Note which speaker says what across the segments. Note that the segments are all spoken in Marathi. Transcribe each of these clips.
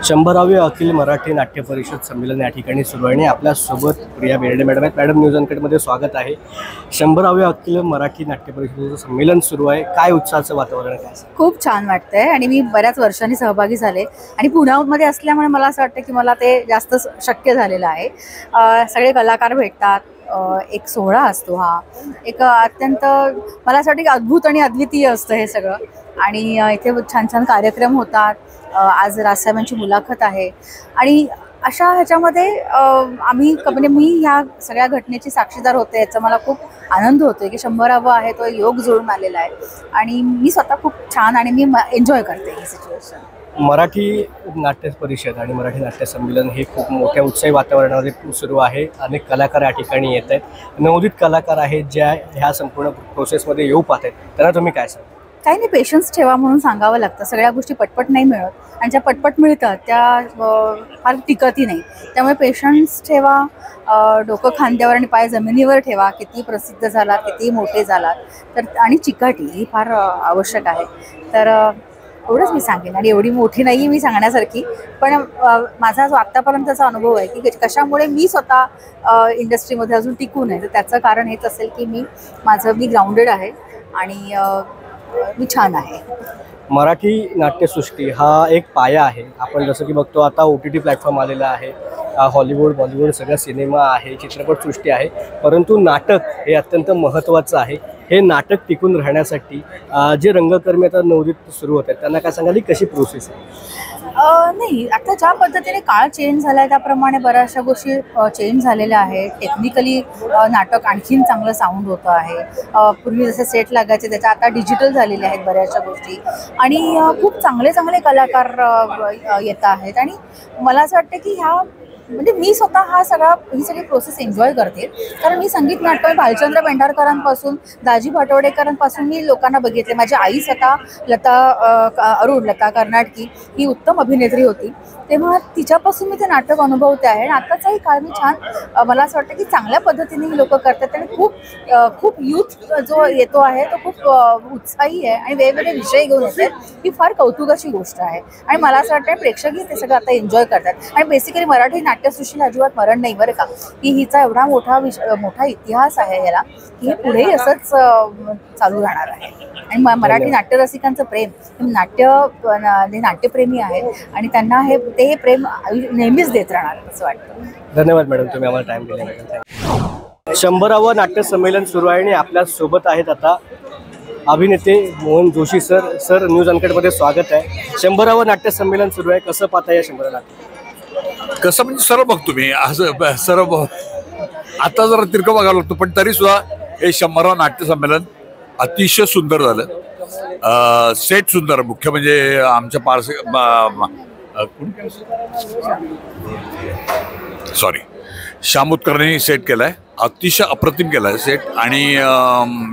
Speaker 1: 100वे अखिल मराठी नाट्य परिषद संमेलन या ठिकाणी सुरू आहे आणि आपल्यासोबत प्रिया बेर्डे मॅडम आहेत। मॅडम, न्यूज अनकटमध्ये स्वागत आहे। 100वे अखिल मराठी नाट्य परिषदेचं संमेलन सुरू आहे, काय उत्साहाचं वातावरण आहे?
Speaker 2: खूप छान वाटतंय आणि मी बऱ्याच वर्षांनी सहभागी झाले आणि पुण्यामध्ये असल्यामुळे मला असं वाटतं की मला ते जास्त शक्य झालेलं आहे। सगळे कलाकार भेटतात, एक सोहळा असतो, हा एक अत्यंत मला असं वाटतं की अद्भुत आणि अद्वितीय असतं हे सगळं। आणि इथे छान छान कार्यक्रम होतात। आज राजसाहेबांची मुलाखत आहे आणि अशा ह्याच्यामध्ये म्हणजे मी ह्या सगळ्या घटनेची साक्षीदार होते, याचा मला खूप आनंद होतोय की 100वा आहे तो योग जुळून आलेला आहे आणि मी स्वतः खूप छान आणि मी एन्जॉय करते ही सिच्युएशन।
Speaker 1: मराठी नाट्य परिषद आणि मराठी नाट्य संमेलन हे खूप मोठ्या उत्साही वातावरणामध्ये सुरू आहे। अनेक कलाकार या ठिकाणी येत आहेत, नवोदित कलाकार आहेत ज्या ह्या संपूर्ण प्रोसेसमध्ये येऊ पाहत आहेत, त्यांना तुम्ही काय सांगा?
Speaker 2: काही नाही, पेशन्स ठेवा म्हणून सांगावं लागतं। सगळ्या गोष्टी पटपट नाही मिळत आणि ज्या पटपट मिळतात त्या फार टिकतही नाही, त्यामुळे पेशन्स ठेवा, डोकं खांद्यावर आणि पाय जमिनीवर ठेवा। किती प्रसिद्ध झालात, किती मोठे झालात तर, आणि चिकाटी ही फार आवश्यक आहे। तर एवढंच मी सांगेन आणि एवढी मोठी नाही मी सांगण्यासारखी, पण माझा जो आत्तापर्यंतचा अनुभव आहे की कशामुळे मी स्वतः इंडस्ट्रीमध्ये अजून टिकून आहे, तर त्याचं कारण हेच असेल की मी ग्राउंडेड आहे आणि मी छान आहे।
Speaker 1: मराठी नाट्यसृष्टी हा एक पाया आहे। आपण जसं की बघतो आता OTT प्लॅटफॉर्म आलेला आहे, हॉलिवूड बॉलिवूड सगळं सिनेमा आहे, चित्रपटसृष्टी आहे, परंतु नाटक हे अत्यंत महत्त्वाचं आहे। हे नाटक टिकून राहण्यासाठी जे रंगकर्मी आता नवोदित सुरू होत आहेत त्यांना काय सांगाल, कशी प्रोसेस आहे?
Speaker 2: नाही, आता ज्या पद्धतीने काळ चेंज झाला आहे त्याप्रमाणे बऱ्याचशा गोष्टी चेंज झालेल्या आहेत। टेक्निकली नाटक आणखीन चांगलं साऊंड होतं आहे। पूर्वी जसे सेट लागायचे त्याच्या आता डिजिटल झालेले आहेत बऱ्याचशा गोष्टी आणि खूप चांगले चांगले कलाकार येत आहेत आणि मला असं वाटतं की म्हणजे मी स्वतः ही सगळी प्रोसेस एन्जॉय करते, कारण मी संगीत नाटक भालचंद्र पेंढारकरांपासून दाजी पाटोडेकरांपासून मी लोकांना बघितले। माझी आई स्वतः लता कर्नाटकी ही उत्तम अभिनेत्री होती, तेव्हा तिच्यापासून मी ते नाटक अनुभवते आहे आणि आत्ताचाही काळ मी छान मला असं वाटतं की चांगल्या पद्धतीने ही लोकं करतात आणि खूप यूथ जो येतो आहे तो खूप उत्साही आहे आणि वेगवेगळे विषय घेऊन येतात। ही फार कौतुकाची गोष्ट आहे आणि मला असं वाटतं प्रेक्षकही ते सगळं आता एन्जॉय करतात आणि बेसिकली मराठी नाट्यसृष्टीला अजिबात मरण नाही बरं का, की हिचा एवढा मोठा इतिहास आहे याला, की हे पुढेही असंच चालू राहणार आहे। आणि मराठी नाट्यरसिकांचं प्रेम, नाट्यप्रेमी आहेत आणि त्यांना हे प्रेम नेहमीच देत राहणार असं वाटतं।
Speaker 1: धन्यवाद मॅडम, तुम्ही आम्हाला टाइम दिल्याबद्दल। 100वं नाट्य संमेलन सुरू आहे आणि आपल्या सोबत आहेत आता अभिनेते मोहन जोशी सर। न्यूज अनकटमध्ये स्वागत आहे। 100वं नाट्य संमेलन सुरू आहे, कसं पाहता या 100 नाट्य?
Speaker 3: कसं म्हणजे सर्व बघतो मी, असं सर्व आता जरा तिरकं बघावं लागतं, पण तरी सुद्धा हे 100वं नाट्य संमेलन अतिशय सुंदर झालं। सेट सुंदर, मुख्य म्हणजे आमच्या शामुतकरांनी सेट केलाय, अतिशय अप्रतिम केलाय सेट आणि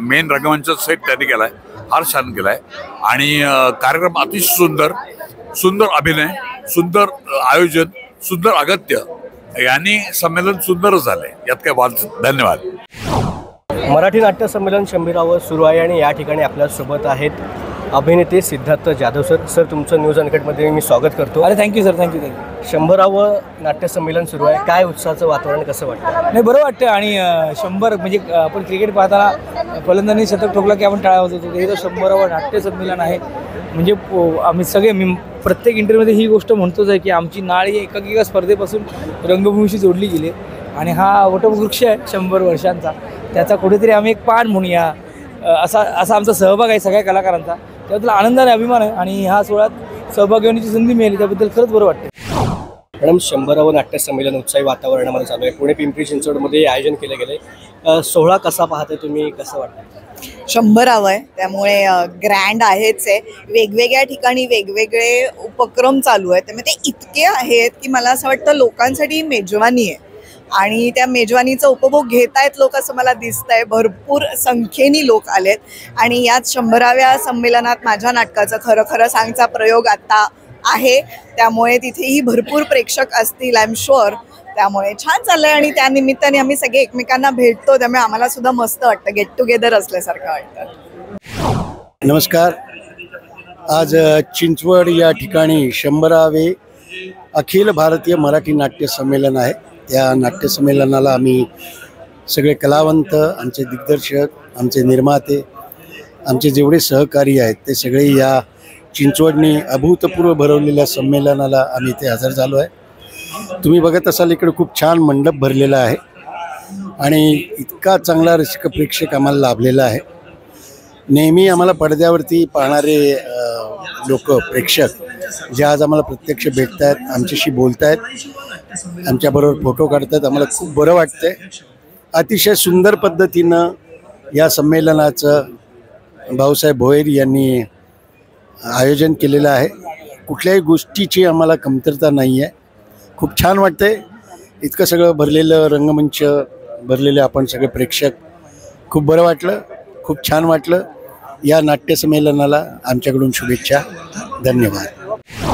Speaker 3: मेन रंगमंच सेट त्यांनी केलाय, फार छान केलाय आणि कार्यक्रम अतिशय सुंदर अभिनय, सुंदर आयोजन, सुंदर अगत्य, यांनी संमेलन सुंदरच झालंय, यात काय वाद। धन्यवाद।
Speaker 1: मराठी नाट्य संमेलन 100वं सुरू आहे आणि या ठिकाणी आपल्यासोबत आहेत अभिनेते सिद्धार्थ जाधव सर। तुमचं न्यूज अनकटमध्ये मी स्वागत करतो।
Speaker 4: अरे थँक्यू सर, थँक्यू।
Speaker 1: 100वं नाट्य संमेलन सुरू आहे, काय उत्साहाचं वातावरण, कसं वाटतं?
Speaker 4: नाही, बरं वाटतं आणि 100 म्हणजे आपण क्रिकेट पाहताना फलंदाजांनी शतक ठोकला की आपण टाळ्या वाजवतो, हे तर 100वं नाट्य संमेलन आहे। म्हणजे आम्ही सगळे प्रत्येक इंटरव्ह्यूमध्ये ही गोष्ट म्हणतोच आहे की आमची नाळ ही एका स्पर्धेपासून रंगभूमीशी जोडली गेली आणि हा वटवृक्ष आहे 100 वर्षांचा, त्याचा कुठेतरी आम्ही एक पान म्हणूया असा आमचा सहभाग आहे सगळ्या कलाकारांचा, त्याबद्दल आनंदाने अभिमान आहे आणि ह्या सोहळ्यात सहभागी होण्याची संधी मिळाली त्याबद्दल खरंच बरं वाटतं।
Speaker 1: मॅडम, 100वं नाट्य संमेलन उत्साही वातावरणामध्ये चालू आहे, पुणे पिंपरी चिंचवडमध्ये आयोजन केले गेले। सोहळा कसा पाहता तुम्ही, कसं वाटतं?
Speaker 5: 100व आहे त्यामुळे ग्रँड आहेच आहे, वेगवेगळ्या ठिकाणी वेगवेगळे उपक्रम चालू आहेत, त्यामुळे ते इतके आहेत की मला असं वाटतं लोकांसाठी मेजवानी आहे आणि त्या मेजवानीचा उपभोग घेतायत लोक असं मला दिसतंय। भरपूर संख्येने लोक आलेत आणि याच 100व्या संमेलनात माझ्या नाटकाचा खरं सांगचा प्रयोग आता आहे, त्यामुळे तिथेही भरपूर प्रेक्षक असतील आय एम शुअर, त्यामुळे छान चाललंय आणि त्या निमित्ताने आम्ही सगळे एकमेकांना भेटतो, त्यामुळे आम्हाला सुद्धा मस्त वाटतं, गेट टुगेदर असल्यासारखं वाटतं।
Speaker 6: नमस्कार, आज चिंचवड या ठिकाणी 100वे अखिल भारतीय मराठी नाट्य संमेलन आहे. त्या नाट्य संमेलनाला आम्ही सगळे कलावंत, आमचे दिग्दर्शक, आमचे निर्माते, आमचे जेवढे सहकारी आहेत ते सगळे या चिंचवडनी अभूतपूर्व भरवलेल्या संमेलनाला आम्ही इथे हजर झालो आहे. तुम्ही बघत असाल इकडे खूप छान मंडप भरलेला आहे आणि इतका चांगला रसिक प्रेक्षक आम्हाला लाभलेला आहे. नेहमी आम्हाला पडद्यावरती पाहणारे लोक, प्रेक्षक जे आज आम्हाला प्रत्यक्ष भेटत आहेत, आमच्याशी बोलत आहेत, आमच्याबरोबर फोटो काढतात, आम्हाला खूप बरं वाटतंय. अतिशय सुंदर पद्धतीनं या संमेलनाचं भाऊसाहेब भोयर यांनी आयोजन केलेलं आहे. कुठल्याही गोष्टीची आम्हाला कमतरता नाही आहे. खूप छान वाटतंय. इतकं सगळं भरलेलं रंगमंच, भरलेले आपण सगळे प्रेक्षक, खूप बरं वाटलं, खूप छान वाटलं. या नाट्य संमेलनाला आमच्याकडून शुभेच्छा. धन्यवाद.